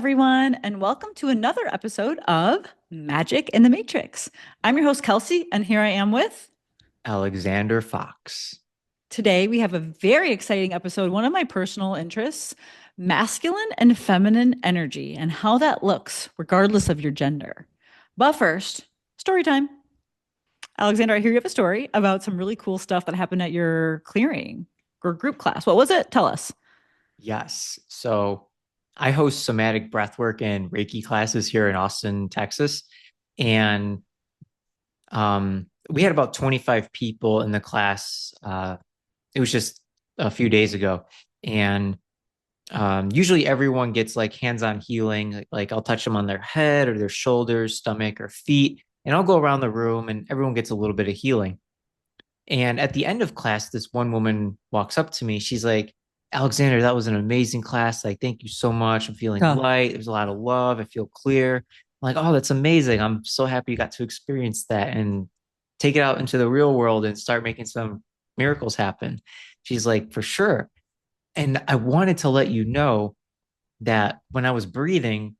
everyone, and welcome to another episode of Magic in the Matrix. I'm your host, Kelsey, and here I am with Alexander Fox. today. We have a very exciting episode, one of my personal interests, masculine and feminine energy, and how that looks regardless of your gender. But first, story time. Alexander, I hear you have a story about some really cool stuff that happened at your clearing or group class. What was it? Tell us. Yes. So I host somatic breathwork and Reiki classes here in Austin, Texas. And we had about 25 people in the class. It was just a few days ago. And usually everyone gets like hands-on healing. Like I'll touch them on their head or their shoulders, stomach, or feet. And I'll go around the room and everyone gets a little bit of healing. And at the end of class, this one woman walks up to me. She's like, Alexander, that was an amazing class. Like, thank you so much. I'm feeling Oh, light. There's a lot of love. I feel clear. I'm like, oh, that's amazing. I'm so happy you got to experience that and take it out into the real world and start making some miracles happen. She's like, for sure. And I wanted to let you know that when I was breathing,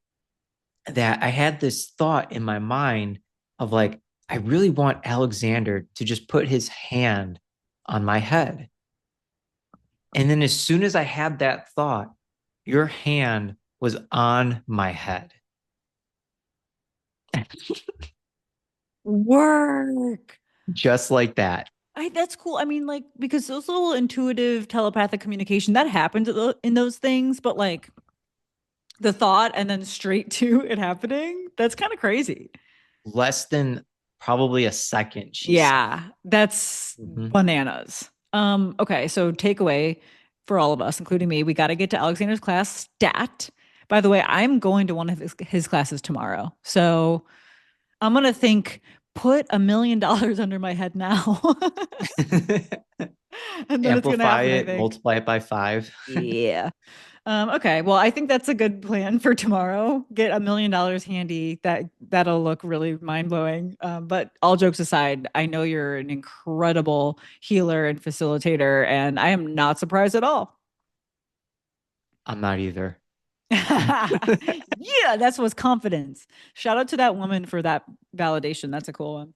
that I had this thought in my mind of like, I really want Alexander to just put his hand on my head. And then as soon as I had that thought, your hand was on my head. work. Just like that. That's cool. I mean, like, because those little intuitive telepathic communication that happens in those things, but like the thought and then straight to it happening, that's kind of crazy. Less than probably a second, she said. Yeah, that's Mhm. bananas. Okay, so takeaway for all of us, including me, we got to get to Alexander's class stat. By the way, I'm going to one of his classes tomorrow. So I'm gonna think, put $1 million under my head now. And then it's gonna Amplify happen, I it, think. multiply it by five. Yeah. Okay. Well, I think that's a good plan for tomorrow. Get $1 million handy. That'll look really mind blowing. But all jokes aside, I know you're an incredible healer and facilitator, and I am not surprised at all. I'm not either. Yeah, that's what's confidence. Shout out to that woman for that validation. That's a cool one.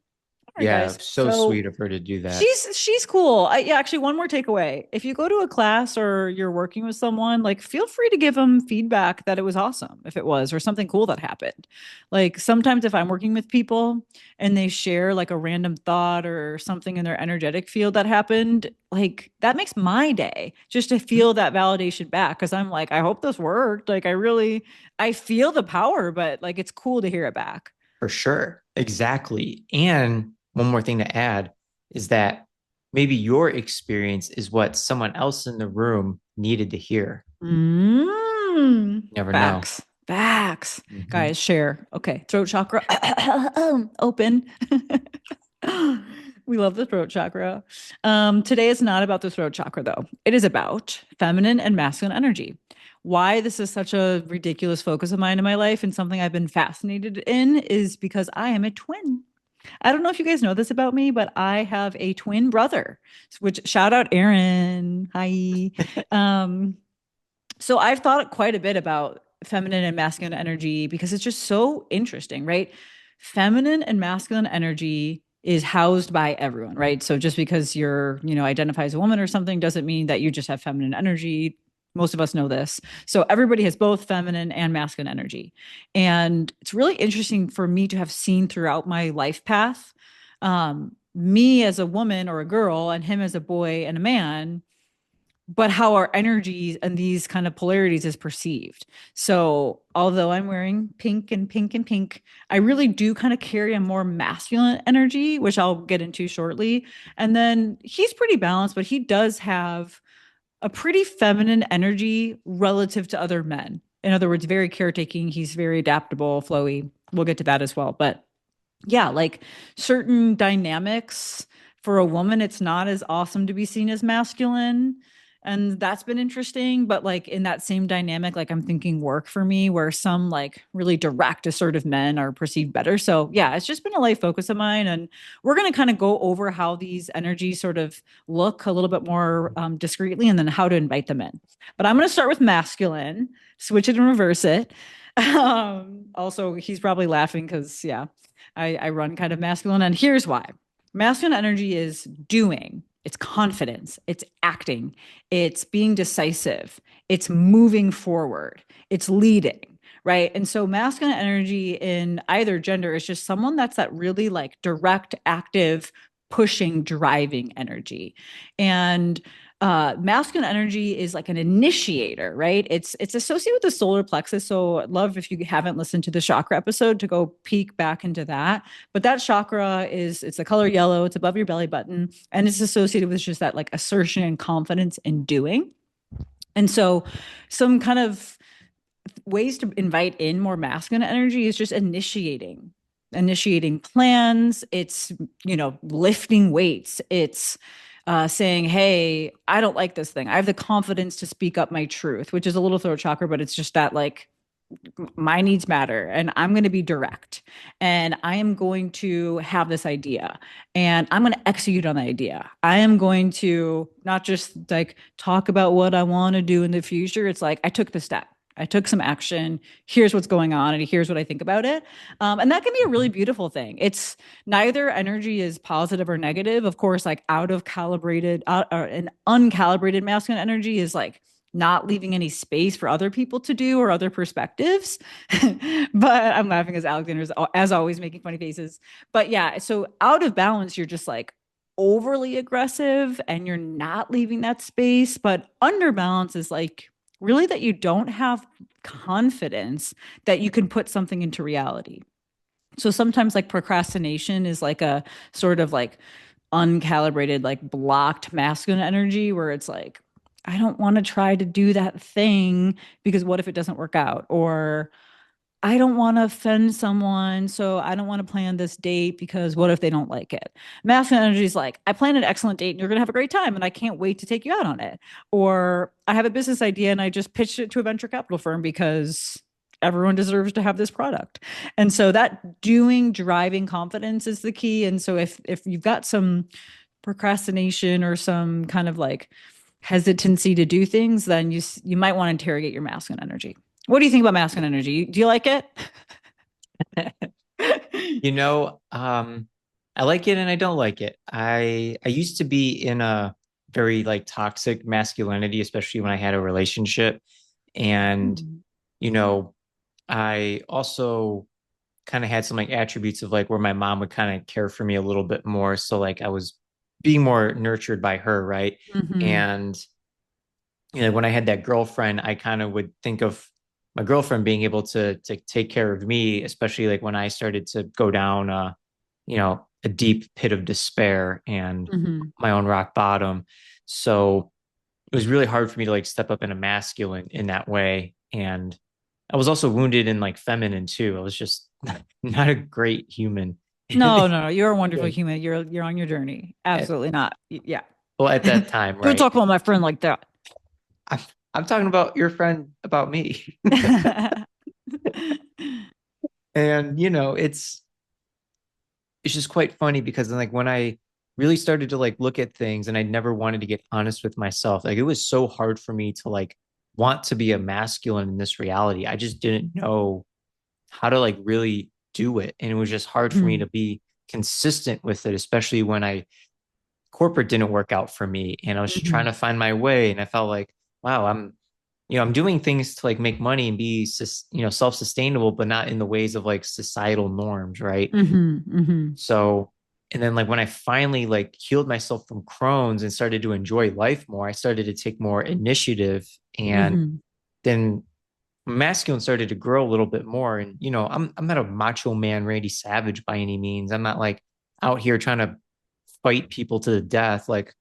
All right, Yeah, guys. so So sweet of her to do that. she's cool. Yeah, actually, one more takeaway. If you go to a class or you're working with someone, like feel free to give them feedback that it was awesome if it was, or something cool that happened. Like sometimes if I'm working with people and they share like a random thought or something in their energetic field that happened, like that makes my day just to feel that validation back. Cause I'm like, I hope this worked. Like I feel the power, but like it's cool to hear it back. For sure. Exactly. And one more thing to add is that maybe your experience is what someone else in the room needed to hear. Never know. Facts. Facts. Mhm. Guys, share. Okay. Throat chakra open. We love the throat chakra. Today is not about the throat chakra, though. It is about feminine and masculine energy. Why this is such a ridiculous focus of mine in my life and something I've been fascinated in is because I am a twin. I don't know if you guys know this about me, but I have a twin brother, which shout out Aaron. Hi. Um, so I've thought quite a bit about feminine and masculine energy because it's just so interesting, right? Feminine and masculine energy is housed by everyone, right? So just because you're identify as a woman or something doesn't mean that you just have feminine energy. Most of us know this. So everybody has both feminine and masculine energy. And it's really interesting for me to have seen throughout my life path, me as a woman or a girl and him as a boy and a man, but how our energies and these kind of polarities is perceived. So, although I'm wearing pink and pink and pink, I really do kind of carry a more masculine energy, which I'll get into shortly. And then he's pretty balanced, but he does have a pretty feminine energy relative to other men. In other words, very caretaking. He's very adaptable, flowy. We'll get to that as well. But yeah, like certain dynamics for a woman, it's not as awesome to be seen as masculine. And that's been interesting. But like in that same dynamic, like I'm thinking work for me, where some like really direct, assertive men are perceived better. So yeah, it's just been a life focus of mine. And we're going to kind of go over how these energies sort of look a little bit more discreetly and then how to invite them in. But I'm going to start with masculine, switch it and reverse it. Also, he's probably laughing because, yeah, I run kind of masculine. And here's why: masculine energy is doing, it's confidence, it's acting, it's being decisive, it's moving forward, it's leading. Right. And so masculine energy in either gender is just someone that's that really like direct, active, pushing, driving energy. And masculine energy is like an initiator, right? It's associated with the solar plexus. So I'd love if you haven't listened to the chakra episode to go peek back into that. But that chakra is it's the color yellow, it's above your belly button, and it's associated with just that like assertion and confidence in doing. And so some kind of ways to invite in more masculine energy is just initiating plans. It's, lifting weights. It's saying, hey, I don't like this thing. I have the confidence to speak up my truth, which is a little throat chakra, but it's just that like my needs matter and I'm going to be direct and I am going to have this idea and I'm going to execute on the idea. I am going to not just like talk about what I want to do in the future. It's like I took the step. I took some action. Here's what's going on, and here's what I think about it. And that can be a really beautiful thing. It's neither energy is positive or negative. Of course, like out of calibrated, or an uncalibrated masculine energy is like not leaving any space for other people to do or other perspectives. But I'm laughing as Alexander's, as always, making funny faces. But yeah, so out of balance, you're just like overly aggressive and you're not leaving that space. But under balance is like really that you don't have confidence that you can put something into reality. So sometimes like procrastination is like a sort of like uncalibrated, like blocked masculine energy where it's like, I don't want to try to do that thing because what if it doesn't work out? Or I don't want to offend someone, so I don't want to plan this date because what if they don't like it? Masculine energy is like, I plan an excellent date and you're going to have a great time and I can't wait to take you out on it. Or I have a business idea and I just pitched it to a venture capital firm because everyone deserves to have this product. And so that doing, driving confidence is the key. And so if you've got some procrastination or some kind of like hesitancy to do things, then you might want to interrogate your masculine energy. What do you think about masculine energy? Do you like it? You know, I like it and I don't like it. I used to be in a very like toxic masculinity, especially when I had a relationship. And, Mhm. you know, I also kind of had some like attributes of like where my mom would kind of care for me a little bit more. So like I was being more nurtured by her, right? Mhm. And when I had that girlfriend, I kind of would think of my girlfriend being able to take care of me, especially like when I started to go down a deep pit of despair and Mhm. my own rock bottom. So it was really hard for me to like step up in a masculine in that way. And I was also wounded in like feminine too. I was just not a great human. No, no, no. You're a wonderful Like, human. You're on your journey. at, Absolutely not. Yeah. well, at that time, Don't right? talk about my friend like that. I'm, I'm talking about your friend about me. And it's just quite funny because then like when I really started to like look at things and I never wanted to get honest with myself, like it was so hard for me to like want to be a masculine in this reality. I just didn't know how to like really do it. And it was just hard for me Mhm. to be consistent with it, especially when I corporate didn't work out for me and I was just trying Mhm. to find my way. And I felt like, wow, I'm doing things to like make money and be, self-sustainable, but not in the ways of like societal norms, right? Mhm. Mhm. So, and then like when I finally like healed myself from Crohn's and started to enjoy life more, I started to take more initiative and Mhm. then masculine started to grow a little bit more. And I'm not a macho man, Randy Savage by any means. I'm not like out here trying to fight people to the death. Like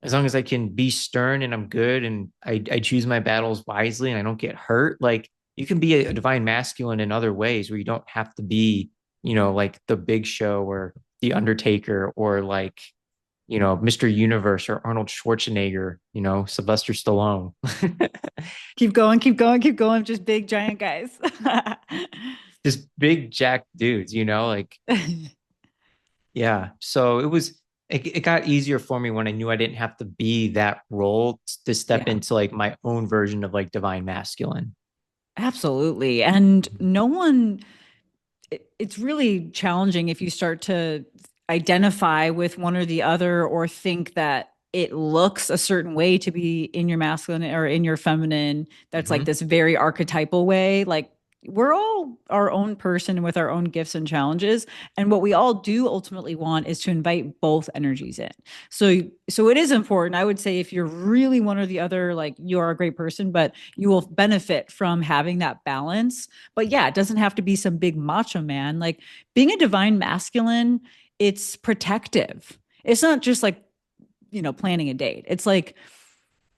as long as I can be stern and I'm good and I choose my battles wisely and I don't get hurt, like you can be a divine masculine in other ways where you don't have to be, like the Big Show or the Undertaker or like, Mr. Universe or Arnold Schwarzenegger, Sylvester Stallone. Keep going, keep going, keep going. Just big giant guys. Just big jack dudes, like yeah. So it got easier for me when I knew I didn't have to be that role to step Yeah. into like my own version of like divine masculine. Absolutely. And no one, it's really challenging if you start to identify with one or the other or think that it looks a certain way to be in your masculine or in your feminine. That's like Hmm. this very archetypal way. Like we're all our own person with our own gifts and challenges. And what we all do ultimately want is to invite both energies in. So it is important. I would say if you're really one or the other, like you are a great person, but you will benefit from having that balance. But yeah, it doesn't have to be some big macho man. Like being a divine masculine, it's protective. It's not just like, planning a date. It's like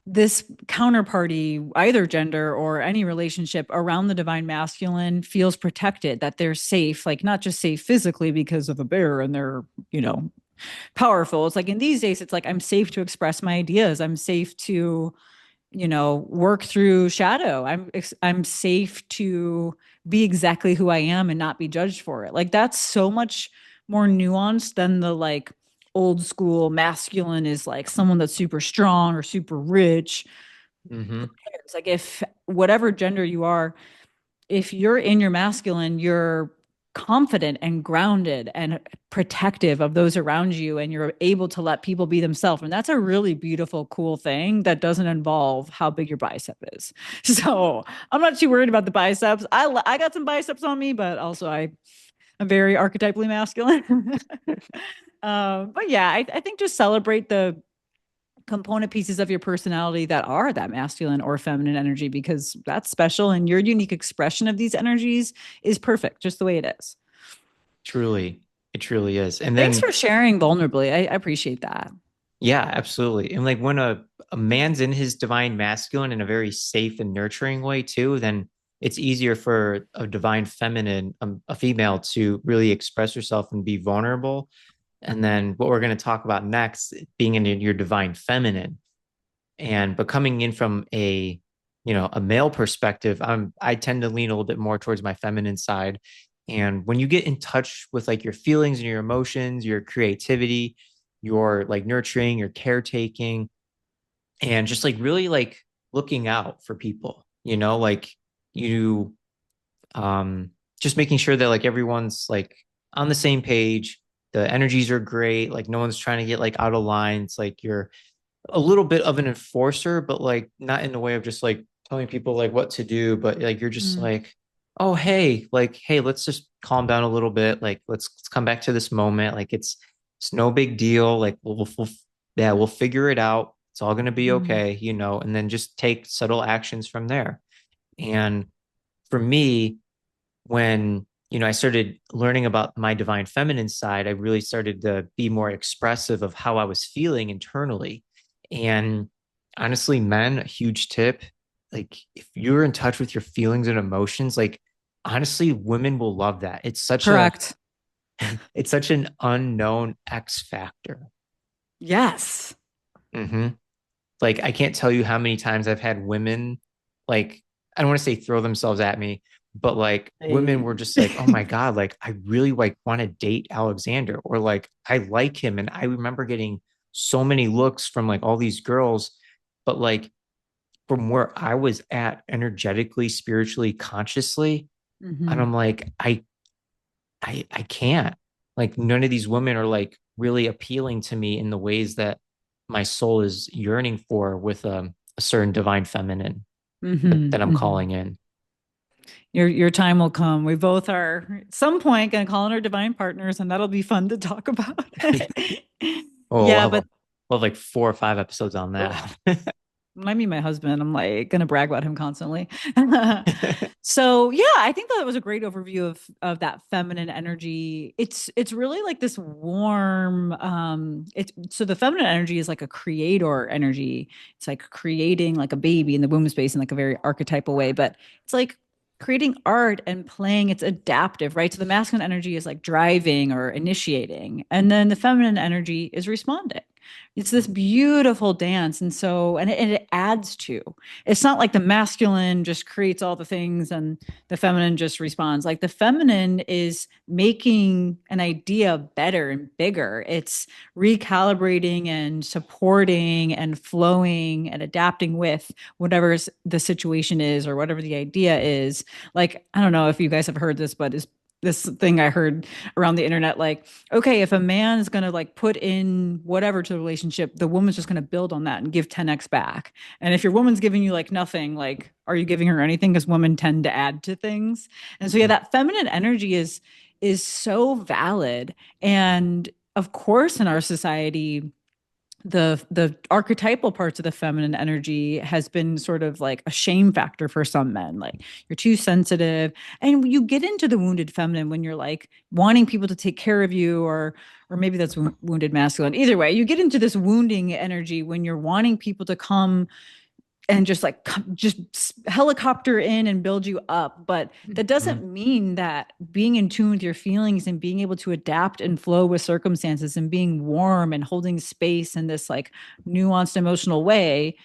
this counterparty, either gender or any relationship around the divine masculine feels protected, that they're safe, like not just safe physically because of a bear and they're, powerful. It's like in these days, it's like I'm safe to express my ideas. I'm safe to, work through shadow. I'm safe to be exactly who I am and not be judged for it. Like that's so much more nuanced than the like old school masculine is like someone that's super strong or super rich. Who Hmm. cares? Like if whatever gender you are, if you're in your masculine, you're confident and grounded and protective of those around you, and you're able to let people be themselves. And that's a really beautiful, cool thing that doesn't involve how big your bicep is. So I'm not too worried about the biceps. I got some biceps on me, but also I'm very archetypally masculine. But yeah, I think just celebrate the component pieces of your personality that are that masculine or feminine energy, because that's special and your unique expression of these energies is perfect just the way it is. Truly, it truly is. And Thanks then, for sharing vulnerably. I appreciate that. yeah, absolutely. And like when a man's in his divine masculine in a very safe and nurturing way too, then it's easier for a divine feminine, a female, to really express herself and be vulnerable. And then what we're going to talk about next, being in your divine feminine and but coming in from a male perspective, I tend to lean a little bit more towards my feminine side. And when you get in touch with like your feelings and your emotions, your creativity, your like nurturing, your caretaking, and just like really like looking out for people, like you just making sure that like everyone's like on the same page, the energies are great, like no one's trying to get like out of line. It's like you're a little bit of an enforcer, but like not in the way of just like telling people like what to do, but like you're just Mm, like, oh hey, like hey, let's just calm down a little bit. Like let's come back to this moment. Like it's no big deal. Like yeah, we'll figure it out. It's all gonna be mm, okay, and then just take subtle actions from there. And for me, when I started learning about my divine feminine side, I really started to be more expressive of how I was feeling internally. And honestly, men, a huge tip, like if you're in touch with your feelings and emotions, like honestly, women will love that. correct. It's such an unknown X factor. Yes. Hmm. Like I can't tell you how many times I've had women, like I don't want to say throw themselves at me, but like women were Hey. just like, "Oh my God, like I really like want to date Alexander," or like I like him. And I remember getting so many looks from like all these girls, but like from where I was at energetically, spiritually, consciously, and Mhm. I'm like, I can't. Like none of these women are like really appealing to me in the ways that my soul is yearning for with a certain divine feminine Mhm. that I'm Mhm. calling in. Your time will come. We both are at some point going to call in our divine partners, and that'll be fun to talk about. Oh, Yeah, but we'll have like 4 or 5 episodes on oh, that. when I meet my husband, I'm like gonna brag about him constantly. So yeah, I think that was a great overview of that feminine energy. It's really like this warm, it's so the feminine energy is like a creator energy. It's like creating like a baby in the womb space in like a very archetypal way, but it's like creating art and playing. It's adaptive, right? So the masculine energy is like driving or initiating, and then the feminine energy is responding. It's this beautiful dance. And so, and it adds to, it's not like the masculine just creates all the things and the feminine just responds. Like the feminine is making an idea better and bigger. It's recalibrating and supporting and flowing and adapting with whatever the situation is or whatever the idea is. Like, I don't know if you guys have heard this, but is this thing I heard around the internet, like, okay, if a man is going to like put in whatever to the relationship, the woman's just going to build on that and give 10x back. And if your woman's giving you like nothing, like, are you giving her anything? Because women tend to add to things. And so, yeah, that feminine energy is so valid. And of course, in our society, the archetypal parts of the feminine energy has been sort of like a shame factor for some men, like you're too sensitive, and you get into the wounded feminine when you're like wanting people to take care of you, or maybe that's wounded masculine. Either way, you get into this wounding energy when you're wanting people to come and just like just helicopter in and build you up. But that doesn't mean that being in tune with your feelings and being able to adapt and flow with circumstances and being warm and holding space in this like nuanced emotional way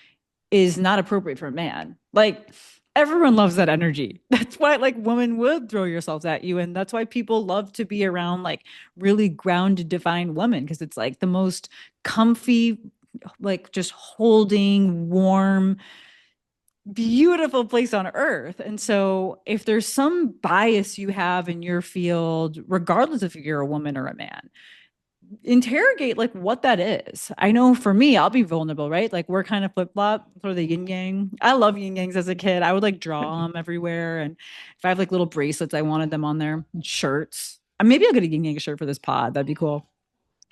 is not appropriate for a man. Like everyone loves that energy. That's why like women would throw yourselves at you. And that's why people love to be around like really grounded, divine women, because it's like the most comfy, like just holding, warm, beautiful place on earth. And so if there's some bias you have in your field, regardless if you're a woman or a man, interrogate like what that is. I know for me, I'll be vulnerable, right? Like we're kind of flip-flop for the yin yang. I love yin yangs as a kid. I would like draw them everywhere. And if I have like little bracelets, I wanted them on there, shirts. Maybe I'll get a yin yang shirt for this pod. That'd be cool.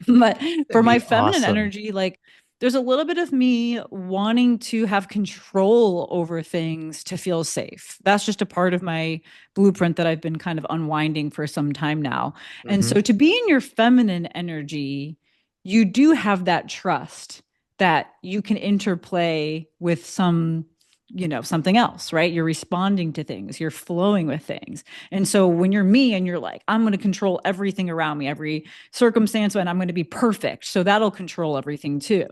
But for That'd my be feminine awesome. energy, like there's a little bit of me wanting to have control over things to feel safe. That's just a part of my blueprint that I've been kind of unwinding for some time now. And Hmm. so to be in your feminine energy, you do have that trust that you can interplay with some, something else, right? You're responding to things, you're flowing with things. And so when you're me and you're like, I'm going to control everything around me, every circumstance, and I'm going to be perfect. So that'll control everything too.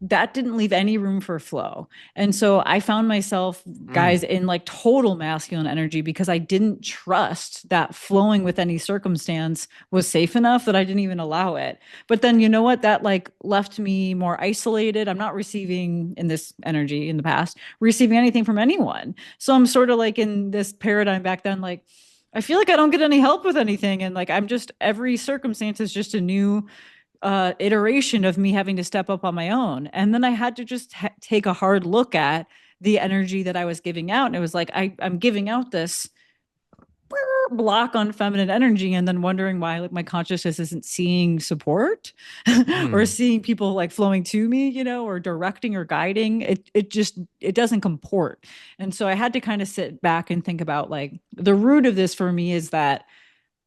That didn't leave any room for flow. And so I found myself, guys, in like total masculine energy because I didn't trust that flowing with any circumstance was safe enough that I didn't even allow it. But then you know what? That like left me more isolated. I'm not receiving in this energy in the past, receiving anything from anyone. So I'm sort of like in this paradigm back then, like, I feel like I don't get any help with anything. And like, I'm just, every circumstance is just a new iteration of me having to step up on my own. And then I had to just take a hard look at the energy that I was giving out. And it was like, I'm giving out this block on feminine energy and then wondering why like my consciousness isn't seeing support or Mm. seeing people like flowing to me, or directing or guiding. It doesn't comport. And so I had to kind of sit back and think about like the root of this for me is that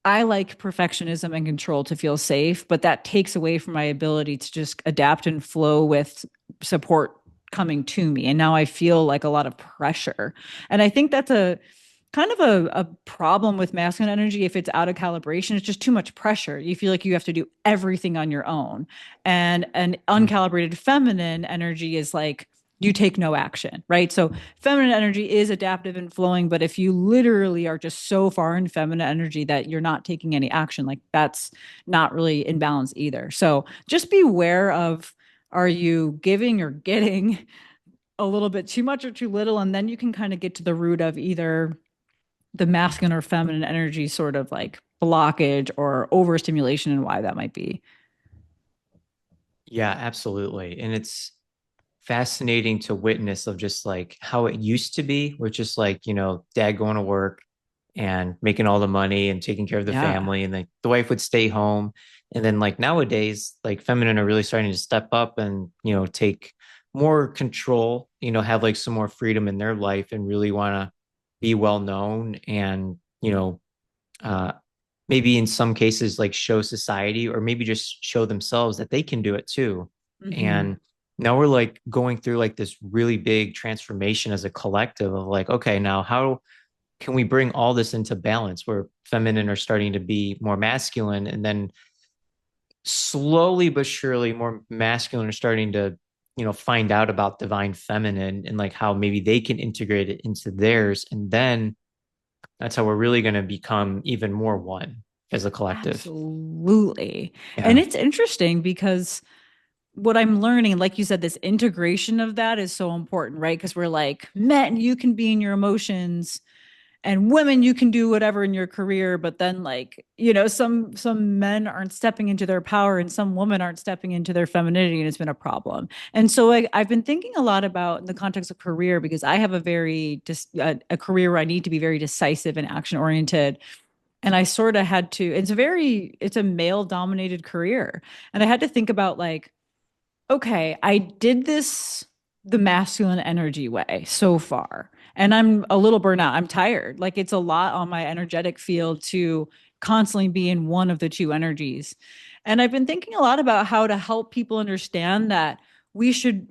I like perfectionism and control to feel safe, but that takes away from my ability to just adapt and flow with support coming to me. And now I feel like a lot of pressure. And I think that's a kind of a problem with masculine energy. If it's out of calibration, it's just too much pressure. You feel like you have to do everything on your own. And an Mm. uncalibrated feminine energy is like, you take no action, right? So feminine energy is adaptive and flowing, but if you literally are just so far in feminine energy that you're not taking any action, like that's not really in balance either. So just beware of, are you giving or getting a little bit too much or too little? And then you can kind of get to the root of either the masculine or feminine energy sort of like blockage or overstimulation and why that might be. Yeah, absolutely. And it's fascinating to witness of just like how it used to be, which is like, dad going to work and making all the money and taking care of the Yeah. family, and like the wife would stay home. And then like nowadays, like feminine are really starting to step up and, take more control, have like some more freedom in their life and really want to be well known and, uh, maybe in some cases like show society or maybe just show themselves that they can do it too. Mm-hmm. And now we're like going through like this really big transformation as a collective of like, okay, now how can we bring all this into balance where feminine are starting to be more masculine, and then slowly but surely more masculine are starting to, find out about divine feminine and like how maybe they can integrate it into theirs. And then that's how we're really going to become even more one as a collective. Absolutely. And Yeah. it's interesting because what I'm learning, like you said, this integration of that is so important, right? Because we're like, men, you can be in your emotions, and women, you can do whatever in your career. But then, like, some men aren't stepping into their power, and some women aren't stepping into their femininity, and it's been a problem. And so, I've been thinking a lot about in the context of career because I have a career where I need to be very decisive and action oriented, and I sort of had to. It's a male dominated career, and I had to think about like, okay, I did this the masculine energy way so far, and I'm a little burnt out. I'm tired. Like it's a lot on my energetic field to constantly be in one of the two energies. And I've been thinking a lot about how to help people understand that we should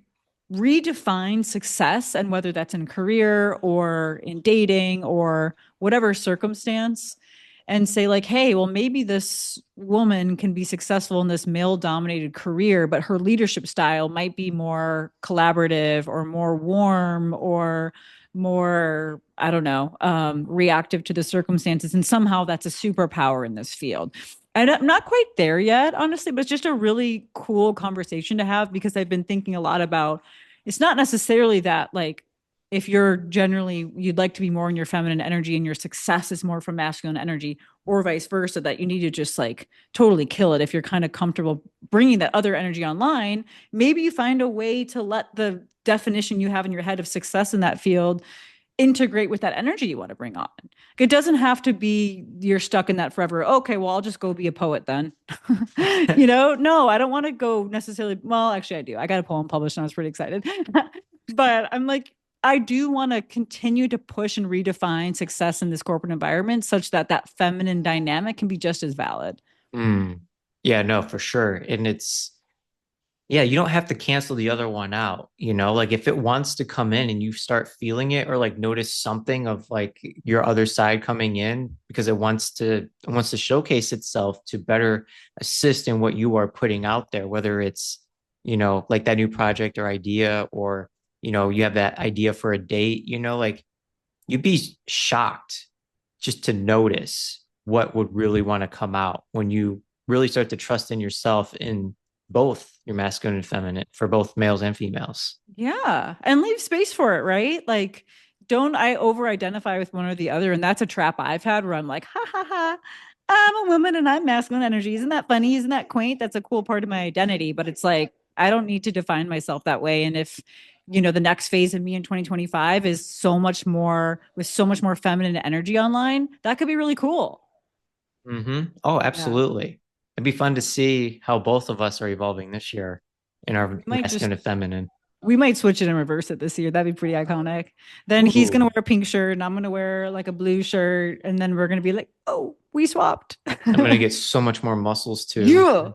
redefine success, and whether that's in career or in dating or whatever circumstance, and say like, hey, well, maybe this woman can be successful in this male dominated career, but her leadership style might be more collaborative or more warm or more, I don't know, reactive to the circumstances, and somehow that's a superpower in this field. And I'm not quite there yet, honestly, but it's just a really cool conversation to have because I've been thinking a lot about, it's not necessarily that like, if you'd like to be more in your feminine energy and your success is more from masculine energy, or vice versa, that you need to just like totally kill it. If you're kind of comfortable bringing that other energy online, maybe you find a way to let the definition you have in your head of success in that field integrate with that energy you want to bring on. It doesn't have to be you're stuck in that forever. Okay, well, I'll just go be a poet then. No, I don't want to go necessarily. Well, actually, I do. I got a poem published and I was pretty excited. But I'm like, I do want to continue to push and redefine success in this corporate environment such that that feminine dynamic can be just as valid. Mm. Yeah, no, for sure. And yeah, you don't have to cancel the other one out, like if it wants to come in and you start feeling it or like notice something of like your other side coming in because it wants to showcase itself to better assist in what you are putting out there, whether it's, like that new project or idea, or, you have that idea for a date, like you'd be shocked just to notice what would really want to come out when you really start to trust in yourself in both your masculine and feminine for both males and females. Yeah. And leave space for it, right? Like, don't I over identify with one or the other? And that's a trap I've had where I'm like, ha ha ha, I'm a woman and I'm masculine energy. Isn't that funny? Isn't that quaint? That's a cool part of my identity. But it's like, I don't need to define myself that way. And if, the next phase of me in 2025 is so much more with so much more feminine energy online, that could be really cool. Oh, Yeah. absolutely. It'd be fun to see how both of us are evolving this year in our We might just masculine and feminine. We might switch it and reverse it this year. That'd be pretty iconic. Then he's gonna Ooh, wear a pink shirt, and I'm gonna wear like a blue shirt, and then we're gonna be like, "Oh, we swapped." I'm gonna get so much more muscles too. Yeah.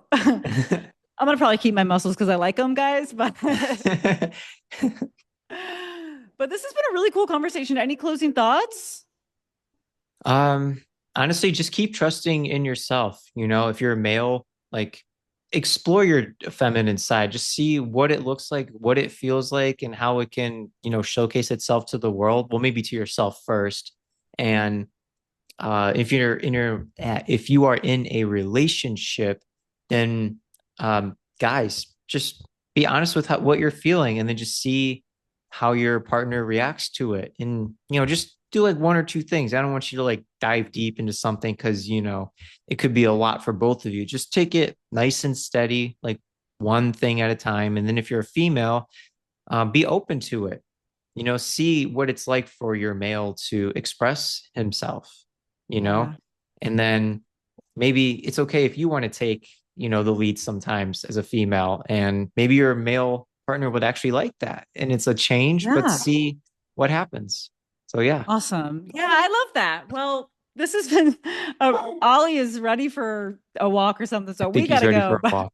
I'm gonna probably keep my muscles because I like them, guys. But this has been a really cool conversation. Any closing thoughts? Um, Honestly, just keep trusting in yourself. If you're a male, like explore your feminine side. Just see what it looks like, what it feels like, and how it can, showcase itself to the world. Well, maybe to yourself first. And if you are in a relationship, then guys, just be honest with what you're feeling, and then just see how your partner reacts to it. And just do like one or two things. I don't want you to like dive deep into something because it could be a lot for both of you. Just take it nice and steady, like one thing at a time. And then if you're a female, be open to it. See what it's like for your male to express himself, you know, Yeah. and then maybe it's okay if you want to take, the lead sometimes as a female, and maybe your male partner would actually like that. And it's a change, but Yeah. see what happens. So yeah, Awesome. Yeah, I love that. Well, this has been Ollie is ready for a walk or something, I so we think he's gotta ready for go. a walk.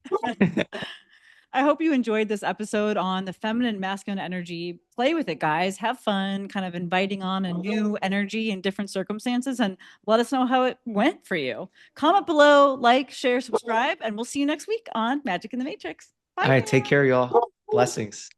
I hope you enjoyed this episode on the feminine masculine energy. Play with it, guys. Have fun, kind of inviting on a new energy in different circumstances, and let us know how it went for you. Comment below, like, share, subscribe, and we'll see you next week on Magic in the Matrix. All Bye. right, take care, y'all. Blessings.